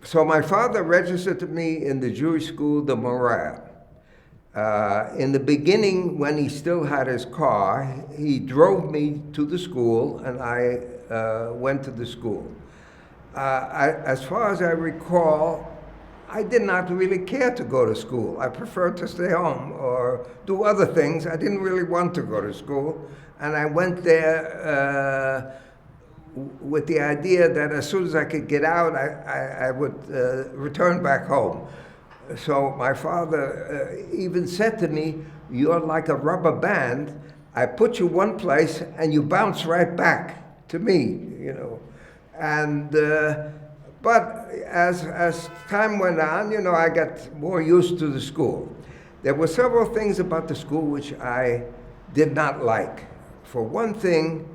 So my father registered me in the Jewish school, the Moriah. In the beginning, when he still had his car, he drove me to the school, and I went to the school. As far as I recall, I did not really care to go to school. I preferred to stay home or do other things. I didn't really want to go to school, and I went there with the idea that as soon as I could get out, I would return back home. So my father even said to me, "You're like a rubber band. I put you one place and you bounce right back to me, you know." And but as time went on, you know, I got more used to the school. There were several things about the school which I did not like. For one thing,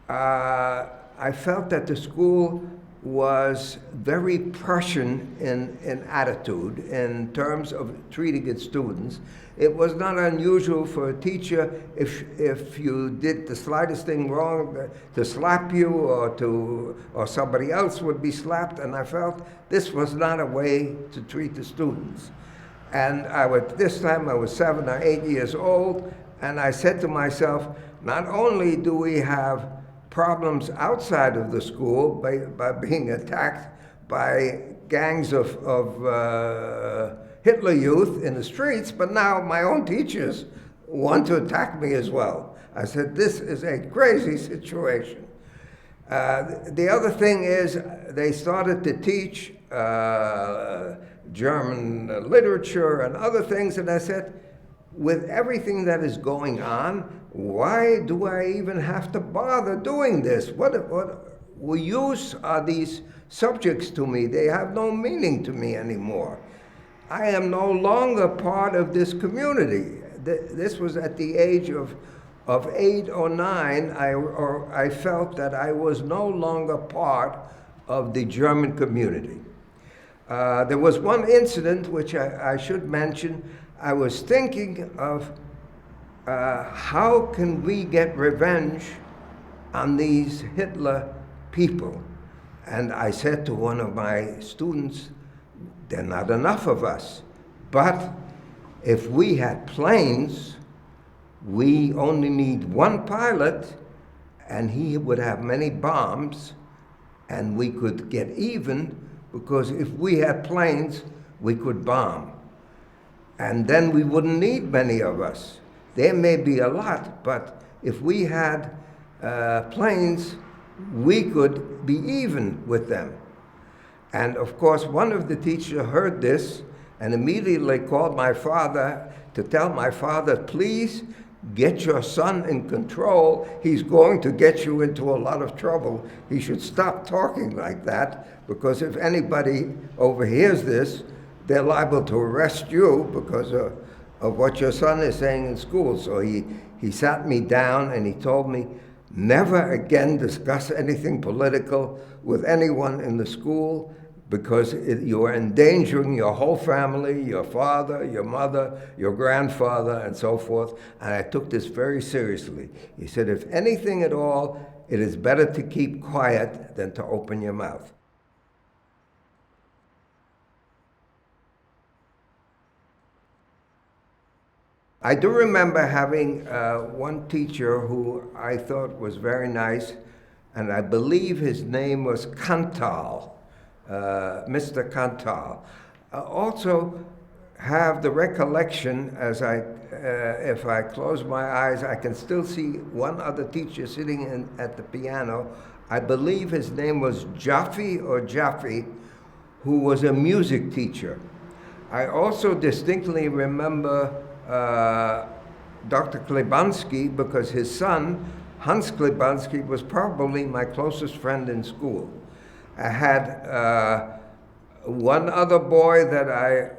I felt that the school was very Prussian in attitude in terms of treating its students. It was not unusual for a teacher, if you did the slightest thing wrong, to slap you or somebody else would be slapped, and I felt this was not a way to treat the students. And this time I was 7 or 8 years old, and I said to myself, not only do we have problems outside of the school by being attacked by gangs of Hitler Youth in the streets, but now my own teachers want to attack me as well. I said, this is a crazy situation. The other thing is they started to teach German literature and other things, and I said, with everything that is going on, why do I even have to bother doing this? What use are these subjects to me? They have no meaning to me anymore. I am no longer part of this community. This was at the age of 8 or 9. I felt that I was no longer part of the German community. There was one incident which I should mention. I was thinking of how can we get revenge on these Hitler people? And I said to one of my students, there are not enough of us. But if we had planes, we only need one pilot, and he would have many bombs, and we could get even, because if we had planes, we could bomb. And then we wouldn't need many of us. There may be a lot, but if we had planes, we could be even with them. And of course, one of the teachers heard this and immediately called my father to tell my father, please get your son in control. He's going to get you into a lot of trouble. He should stop talking like that, because if anybody overhears this, they're liable to arrest you because of what your son is saying in school. So he sat me down and he told me, never again discuss anything political with anyone in the school, because you are endangering your whole family, your father, your mother, your grandfather, and so forth. And I took this very seriously. He said, if anything at all, it is better to keep quiet than to open your mouth. I do remember having one teacher who I thought was very nice, and I believe his name was Kantal, Mr. Kantal. Also have the recollection, as if I close my eyes, I can still see one other teacher sitting at the piano. I believe his name was Jaffe or Jaffe, who was a music teacher. I also distinctly remember Dr. Klebanski, because his son, Hans Klebanski, was probably my closest friend in school. I had one other boy that I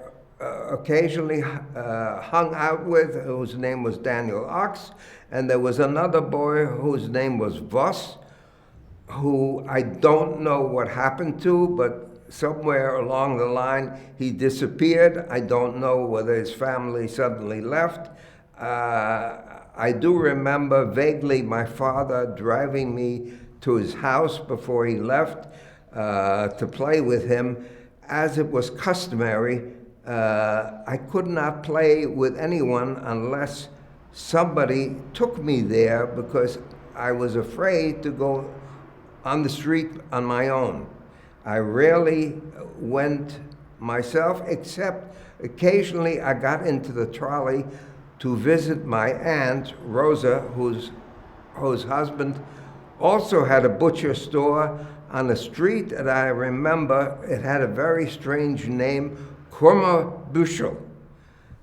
occasionally hung out with, whose name was Daniel Ox, and there was another boy whose name was Voss, who I don't know what happened to, but somewhere along the line he disappeared. I don't know whether his family suddenly left. I do remember vaguely my father driving me to his house before he left to play with him, as it was customary, I could not play with anyone unless somebody took me there, because I was afraid to go on the street on my own. I rarely went myself, except occasionally I got into the trolley to visit my aunt, Rosa, whose husband also had a butcher store on a street that I remember. It had a very strange name, Krummerbüchel.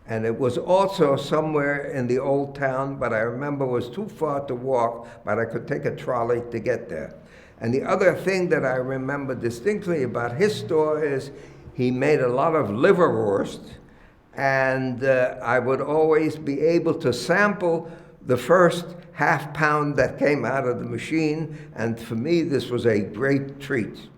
And it was also somewhere in the old town, but I remember it was too far to walk, but I could take a trolley to get there. And the other thing that I remember distinctly about his store is he made a lot of liverwurst, and I would always be able to sample the first half pound that came out of the machine, and for me this was a great treat.